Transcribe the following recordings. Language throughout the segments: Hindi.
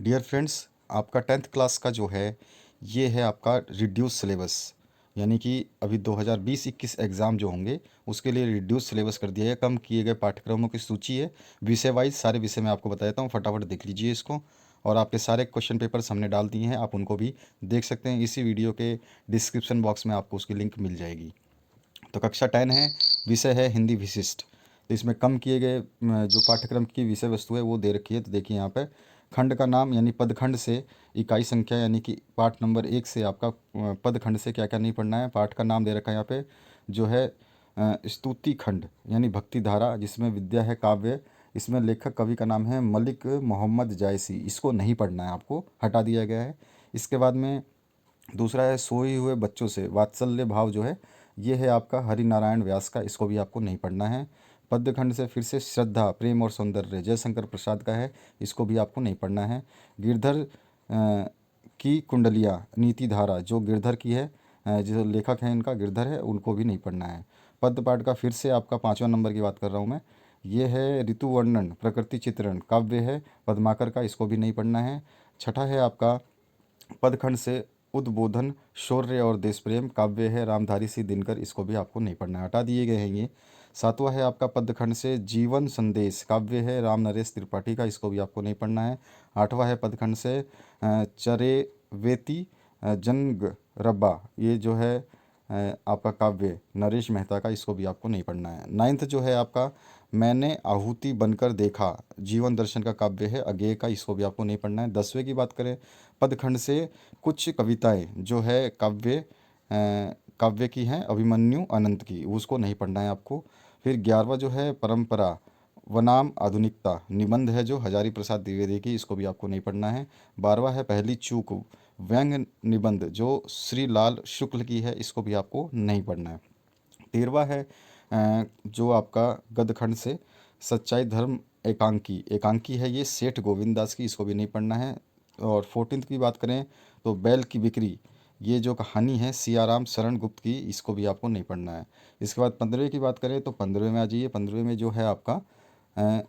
डियर फ्रेंड्स, आपका 10th क्लास का जो है ये है आपका रिड्यूस सिलेबस। यानी कि अभी 2020-21 एग्ज़ाम जो होंगे उसके लिए रिड्यूस सिलेबस कर दिया है। कम किए गए पाठ्यक्रमों की सूची है। विषय वाइज सारे विषय मैं आपको बता देता हूँ, फटाफट देख लीजिए इसको। और आपके सारे क्वेश्चन पेपर्स हमने डाल दिए हैं, आप उनको भी देख सकते हैं। इसी वीडियो के डिस्क्रिप्शन बॉक्स में आपको उसकी लिंक मिल जाएगी। तो कक्षा 10 है, विषय है हिंदी विशिष्ट। तो इसमें कम किए गए जो पाठ्यक्रम की विषय वस्तु है वो दे रखी है। तो देखिए यहाँ पे खंड का नाम यानी पदखंड से इकाई संख्या यानी कि पाठ नंबर 1 से आपका पदखंड से क्या क्या नहीं पढ़ना है। पाठ का नाम दे रखा है यहाँ पे जो है स्तुति खंड यानी भक्ति धारा, जिसमें विद्या है काव्य। इसमें लेखक कवि का नाम है मलिक मोहम्मद जायसी। इसको नहीं पढ़ना है, आपको हटा दिया गया है। इसके बाद में दूसरा है सोए हुए बच्चों से वात्सल्य भाव जो है ये है आपका हरि नारायण व्यास का। इसको भी आपको नहीं पढ़ना है। पद्य खंड से फिर से श्रद्धा प्रेम और सौंदर्य जयशंकर प्रसाद का है। इसको भी आपको नहीं पढ़ना है। गिरधर की कुंडलियाँ नीति धारा जो गिरधर की है, जो लेखक हैं इनका गिरधर है, उनको भी नहीं पढ़ना है। पद्य पाठ का फिर से आपका 5वां नंबर की बात कर रहा हूँ मैं। ये है ऋतु वर्णन प्रकृति चित्रण काव्य है पद्माकर का। इसको भी नहीं पढ़ना है। छठा है आपका पदखंड से उद्बोधन शौर्य और देश प्रेम काव्य है रामधारी सिंह दिनकर। इसको भी आपको नहीं पढ़ना है, हटा दिए गए हैं ये। सातवां है आपका पदखंड से जीवन संदेश काव्य है राम नरेश त्रिपाठी का। इसको भी आपको नहीं पढ़ना है। आठवां है पदखंड से चरेवेती जंग रब्बा, ये जो है आपका काव्य नरेश मेहता का। इसको भी आपको नहीं पढ़ना है। नाइन्थ जो है आपका मैंने आहुति बनकर देखा जीवन दर्शन का काव्य है अज्ञेय का। इसको भी आपको नहीं पढ़ना है। 10वें की बात करें पदखंड से कुछ कविताएं जो है काव्य की हैं अभिमन्यु अनंत की, उसको नहीं पढ़ना है आपको। फिर 11वां जो है परंपरा वनाम आधुनिकता निबंध है जो हजारी प्रसाद द्विवेदी की। इसको भी आपको नहीं पढ़ना है। 12वां है पहली चूक व्यंग निबंध जो श्री लाल शुक्ल की है। इसको भी आपको नहीं पढ़ना है। 13वां है जो आपका गदखंड से सच्चाई धर्म एकांकी एकांकी है ये सेठ गोविंद दास की। इसको भी नहीं पढ़ना है। और 14th की बात करें तो बैल की बिक्री ये जो कहानी है सियाराम शरण गुप्त की। इसको भी आपको नहीं पढ़ना है। इसके बाद 15वें की बात करें तो 15वें में आ जाइए। 15वें में जो है आपका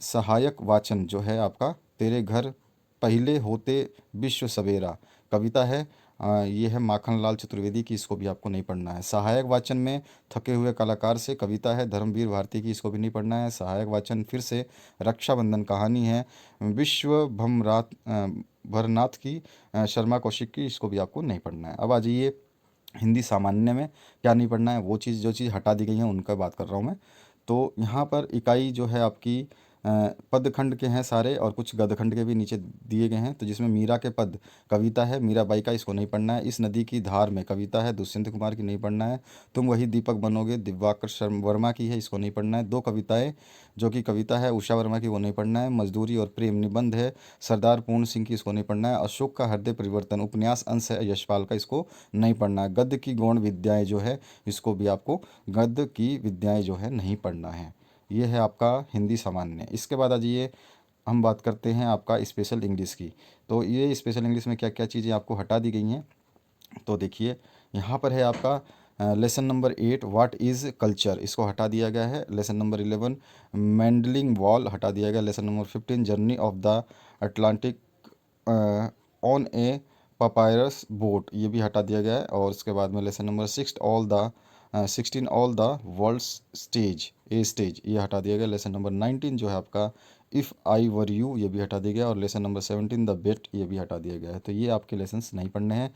सहायक वाचन जो है आपका तेरे घर पहले होते विश्व सवेरा कविता है। ये है माखनलाल चतुर्वेदी की। इसको भी आपको नहीं पढ़ना है। सहायक वाचन में थके हुए कलाकार से कविता है धर्मवीर भारती की। इसको भी नहीं पढ़ना है। सहायक वाचन फिर से रक्षाबंधन कहानी है विश्व भरनाथ की शर्मा कौशिक की। इसको भी आपको नहीं पढ़ना है। अब आ जाइए हिंदी सामान्य में क्या नहीं पढ़ना है। वो चीज़ जो चीज़ हटा दी गई है उनका बात कर रहा हूँ मैं। तो यहाँ पर इकाई जो है आपकी पदखंड के हैं सारे और कुछ गदखंड के भी नीचे दिए गए हैं। तो जिसमें मीरा के पद कविता है मीराबाई का। इसको नहीं पढ़ना है। इस नदी की धार में कविता है दुष्यंत कुमार की। नहीं पढ़ना है। तुम वही दीपक बनोगे दिव्याकर शर्मा वर्मा की है। इसको नहीं पढ़ना है। दो कविताएं जो कि कविता है उषा वर्मा की, वो नहीं पढ़ना है। मजदूरी और प्रेम निबंध है सरदार पूर्ण सिंह की। इसको नहीं पढ़ना है। अशोक का हृदय परिवर्तन उपन्यास अंश है यशपाल का। इसको नहीं पढ़ना है। गद्य की गौण विद्याएं जो है इसको भी आपको गद्य की विद्याएं जो है नहीं पढ़ना है। ये है आपका हिंदी सामान्य। इसके बाद आ जाइए हम बात करते हैं आपका स्पेशल इंग्लिश की। तो ये स्पेशल इंग्लिश में क्या क्या चीज़ें आपको हटा दी गई हैं। तो देखिए यहाँ पर है आपका lesson number 8 what is culture, इसको हटा दिया गया है। लेसन नंबर 11 मैंडलिंग वॉल हटा दिया गया। Lesson number 15 journey of the Atlantic on A papyrus boat, ये भी हटा दिया गया है। और उसके बाद में lesson number 16 all the world stage a stage, ये हटा दिया गया। लेसन नंबर 19 जो है आपका इफ़ आई वर यू, ये भी हटा दिया गया। और लेसन नंबर 17 द बेट, ये भी हटा दिया गया है। तो ये आपके लेसन्स नहीं पढ़ने हैं।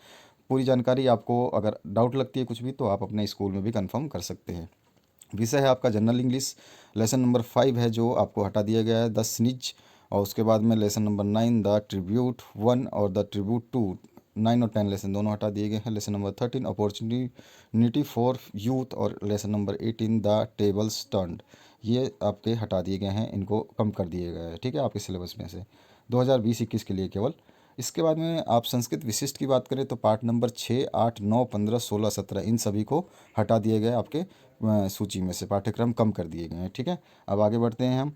पूरी जानकारी आपको अगर डाउट लगती है कुछ भी तो आप अपने स्कूल में भी कंफर्म कर सकते हैं। विषय है आपका जनरल इंग्लिश। लेसन नंबर 5 है जो आपको हटा दिया गया है द स्निच। और उसके बाद में लेसन नंबर 9 द ट्रिब्यूट 1 और द ट्रिब्यूट 2, 9 और 10 लेसन दोनों हटा दिए गए हैं। Lesson number 13 opportunity for youth और lesson number 18 the tables turned, ये आपके हटा दिए गए हैं, इनको कम कर दिए गए हैं। ठीक है, आपके सिलेबस में से 2020-21 के लिए केवल। इसके बाद में आप संस्कृत विशिष्ट की बात करें तो पार्ट नंबर 6, 8, 9, 15, 16, 17 इन सभी को हटा दिए गए आपके सूची में से, पाठ्यक्रम कम कर दिए गए हैं। ठीक है, अब आगे बढ़ते हैं हम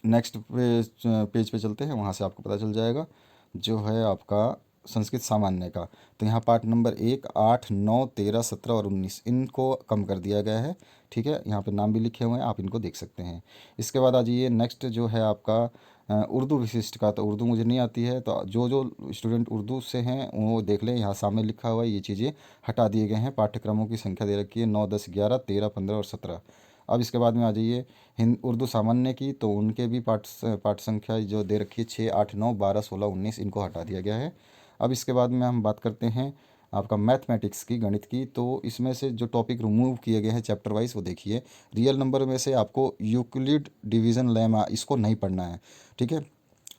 नेक्स्ट पेज पे चलते हैं, वहाँ से आपको पता चल जाएगा जो है आपका संस्कृत सामान्य का। तो यहाँ पार्ट नंबर 1, 8, 9, 13, 17 और 19 इनको कम कर दिया गया है। ठीक है, यहाँ पे नाम भी लिखे हुए हैं, आप इनको देख सकते हैं। इसके बाद आ जाइए नेक्स्ट जो है आपका उर्दू विशिष्ट का, तो उर्दू मुझे नहीं आती है, तो जो जो स्टूडेंट उर्दू से हैं वो देख लें, यहाँ सामने लिखा हुआ है, ये चीज़ें हटा दिए गए हैं। पाठ्यक्रमों की संख्या दे रखी है 9, 10, 11, 13, 15 और 17। अब इसके बाद में आ जाइए हिंद उर्दू सामान्य की, तो उनके भी पाठ संख्या जो दे रखी है 6, 8, 9, 12, 16, 19, इनको हटा दिया गया है। अब इसके बाद में हम बात करते हैं आपका मैथमेटिक्स की, गणित की। तो इसमें से जो टॉपिक रिमूव किए गए हैं चैप्टर वाइज वो देखिए। रियल नंबर में से आपको यूक्लिड डिवीज़न लेमा इसको नहीं पढ़ना है, ठीक है।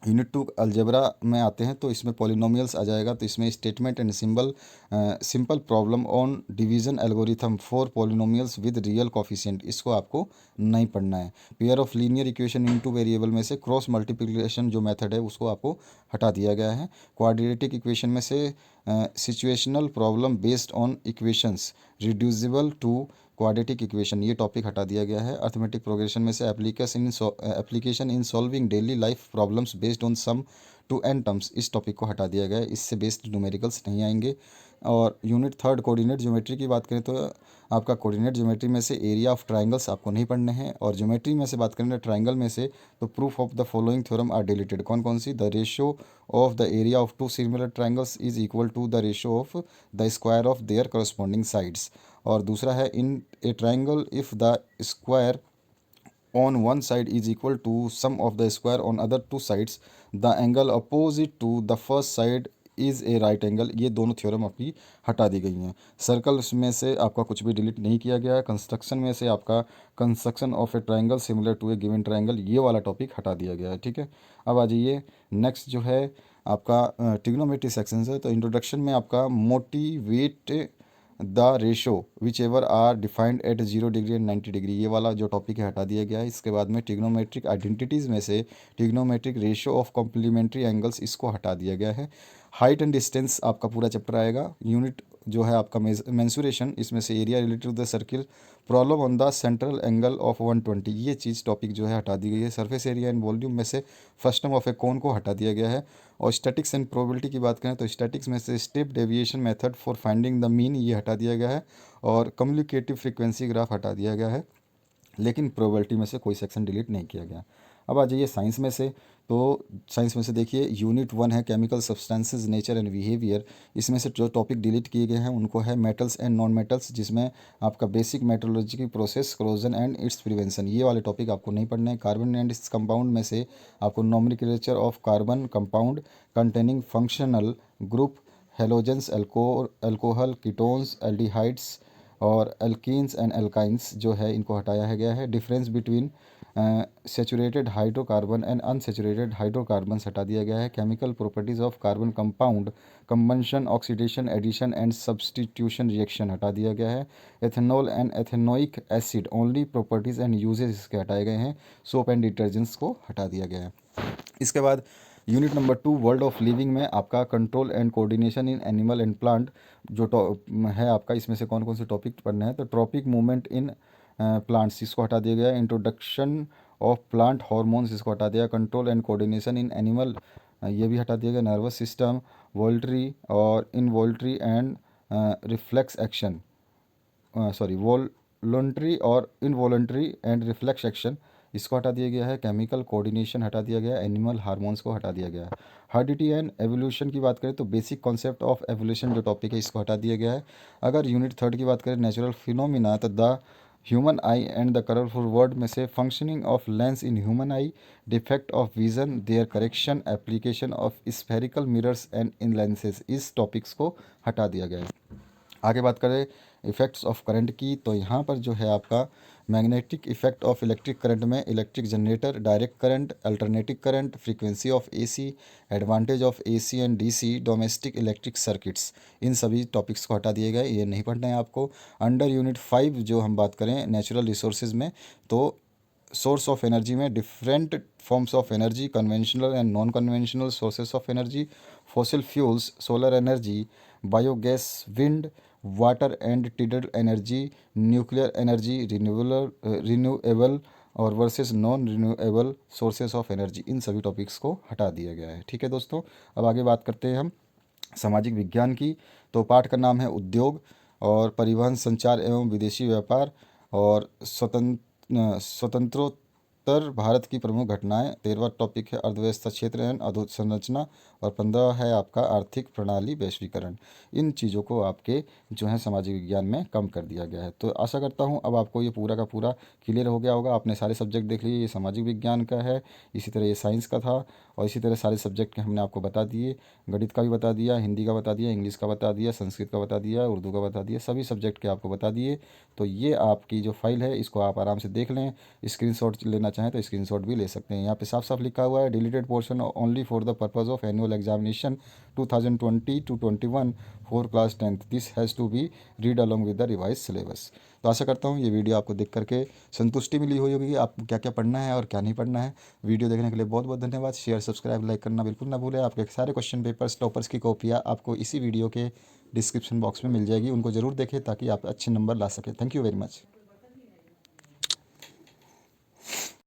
यूनिट 2 अलजेब्रा में आते हैं, तो इसमें पॉलिनोमियल्स आ जाएगा, तो इसमें statement and simple problem on division algorithm for polynomials with real coefficient, इसको आपको नहीं पढ़ना है। Pair of linear equation into variable में से क्रॉस मल्टीप्लिकेशन जो मेथड है उसको आपको हटा दिया गया है। क्वाड्रेटिक इक्वेशन में से situational problem based on equations reducible to quadratic equation, ये टॉपिक हटा दिया गया है। अर्थमेटिक प्रोग्रेशन में से application in solving daily life problems based on sum to n terms, इस टॉपिक को हटा दिया गया है, इससे बेस्ड न्यूमेरिकल्स नहीं आएंगे। और यूनिट 3 कोऑर्डिनेट ज्योमेट्री की बात करें तो आपका कोऑर्डिनेट ज्योमेट्री में से एरिया ऑफ ट्राइंगल्स आपको नहीं पढ़ने हैं। और ज्योमेट्री में से बात करें ट्राइंगल में से, तो proof of the following theorem are deleted, कौन कौन सी, the ratio of the area of two similar triangles is equal to the ratio of the square of their corresponding sides. और दूसरा है in a triangle if the square on one side is equal to sum of the square on other two sides, the angle opposite to the first side is a right angle, ये दोनों थ्योरम आपकी हटा दी गई हैं। सर्कल्स में से आपका कुछ भी डिलीट नहीं किया गया है। कंस्ट्रक्शन में से आपका construction of a triangle similar to a given triangle, ये वाला टॉपिक हटा दिया गया है, ठीक है। अब आ जाइए नेक्स्ट जो है आपका ट्रिग्नोमेट्री सेक्शन है। तो इंट्रोडक्शन में आपका motivate the ratio which ever are defined at 0 degree and 90 degree, ये वाला जो टॉपिक है हटा दिया गया है। इसके बाद में ट्रिग्नोमेट्रिक आइडेंटिटीज़ में से trigonometric ratio of complementary angles, इसको हटा दिया गया है। हाइट एंड डिस्टेंस आपका पूरा चैप्टर आएगा। यूनिट जो है आपका मेंसुरेशन, इसमें से area related to the circle, problem on the central angle of 120, ये चीज़ टॉपिक जो है हटा दी गई है। सरफेस एरिया एंड वॉल्यूम में से फर्स्ट टर्म ऑफ ए कोन को हटा दिया गया है। और स्टैटिक्स एंड प्रोबेबिलिटी की बात करें तो स्टैटिक्स में से step deviation method for finding the mean, ये हटा दिया गया है। और कम्युनिकेटिव फ्रीक्वेंसी ग्राफ हटा दिया गया है, लेकिन प्रोबेबिलिटी में से कोई सेक्शन डिलीट नहीं किया गया। अब आ जाइए साइंस में से। तो साइंस में से देखिए यूनिट 1 है chemical substances nature and behaviour, इसमें से जो टॉपिक डिलीट किए गए हैं उनको है मेटल्स एंड नॉन मेटल्स, जिसमें आपका बेसिक मेट्रोलॉजी की process, corrosion and it's prevention, ये वाले टॉपिक आपको नहीं पढ़ने हैं। कार्बन एंड इट्स कंपाउंड में से आपको nomenclature of carbon compound containing functional group, halogens, alcohol, ketones, aldehydes और एल्कीन्स एंड एल्काइंस जो है इनको हटाया गया है। Difference between saturated hydrocarbon and unsaturated hydrocarbons हटा दिया गया है। Chemical properties of carbon compound, combustion, oxidation, addition and substitution reaction हटा दिया गया है। Ethanol and ethanoic acid only properties and uses इसके हटाए गए हैं। सोप एंड डिटर्जेंट्स को हटा दिया गया है। इसके बाद unit number 2 world of living में आपका control and coordination in animal and plant जो है आपका, इसमें से कौन कौन से टॉपिक पढ़ने हैं, तो ट्रॉपिक मूवमेंट इन प्लांट्स, इसको हटा दिया गया है। इंट्रोडक्शन ऑफ प्लांट हार्मोन्स, इसको हटा दिया। Control and coordination in animal, ये भी हटा दिया गया। नर्वस सिस्टम, वोल्ट्री और involuntary and reflex action, sorry voluntary और इनवॉलंटरी एंड रिफ्लेक्स एक्शन, इसको हटा दिया गया है। केमिकल कोऑर्डिनेशन हटा दिया गया है। एनिमल हार्मोन्स को हटा दिया गया है। हर्डिटी एंड एवोल्यूशन की बात करें तो बेसिक कॉन्सेप्ट ऑफ एवोल्यूशन जो टॉपिक है इसको हटा दिया गया है। अगर यूनिट 3 की बात करें नेचुरल फिनोमिना, तो the human eye and the colourful world में से functioning of lens in human eye, defect of vision, their correction, application of spherical mirrors and in lenses, इस टॉपिक्स को हटा दिया गया है। आगे बात करें इफ़ेक्ट्स ऑफ करंट की, तो यहाँ पर जो है आपका magnetic effect of electric current में electric generator, direct current, alternating current, frequency of AC, advantage of AC and DC, domestic electric circuits, इन सभी टॉपिक्स को हटा दिए गए, ये नहीं पढ़ना है आपको। अंडर यूनिट 5 जो हम बात करें नेचुरल रिसोर्सेज में, तो सोर्स ऑफ एनर्जी में different forms of energy, conventional and non conventional sources of energy, fossil fuels, solar energy, biogas, wind, water and tidal energy, nuclear energy, renewable और versus non renewable sources of energy, इन सभी टॉपिक्स को हटा दिया गया है। ठीक है दोस्तों, अब आगे बात करते हैं हम सामाजिक विज्ञान की। तो पाठ का नाम है उद्योग और परिवहन, संचार एवं विदेशी व्यापार और स्वतंत्रोत्तर उत्तर भारत की प्रमुख घटनाएं। 13वां टॉपिक है अर्थव्यवस्था, क्षेत्र एवं अधोसंरचना। और 15 है आपका आर्थिक प्रणाली, वैश्वीकरण। इन चीज़ों को आपके जो है सामाजिक विज्ञान में कम कर दिया गया है। तो आशा करता हूँ अब आपको ये पूरा का पूरा क्लियर हो गया होगा। आपने सारे सब्जेक्ट देख लिए, ये सामाजिक विज्ञान का है, इसी तरह ये साइंस का था, और इसी तरह सारे सब्जेक्ट के हमने आपको बता दिए। गणित का भी बता दिया, हिंदी का बता दिया, इंग्लिश का बता दिया, संस्कृत का बता दिया, उर्दू का बता दिया, सभी सब्जेक्ट के आपको बता दिए। तो ये आपकी जो फाइल है इसको आप आराम से देख लें। स्क्रीनशॉट लेना चाहें तो स्क्रीनशॉट भी ले सकते हैं। यहाँ पे साफ साफ लिखा हुआ है, deleted portion only for the purpose of annual examination 2020 to 21 for class 10th, this has to be read along with the revise syllabus. तो आशा करता हूँ ये वीडियो आपको देख करके संतुष्टि मिली हुई होगी, आपको क्या क्या पढ़ना है और क्या नहीं पढ़ना है। वीडियो देखने के लिए बहुत बहुत धन्यवाद। शेयर, सब्सक्राइब, लाइक करना बिल्कुल ना भूलें। आपके सारे क्वेश्चन पेपर्स, टॉपर्स की कॉपियाँ आपको इसी वीडियो के डिस्क्रिप्शन बॉक्स में मिल जाएगी, उनको ज़रूर देखें ताकि आप अच्छे नंबर ला सकें। Thank you very much.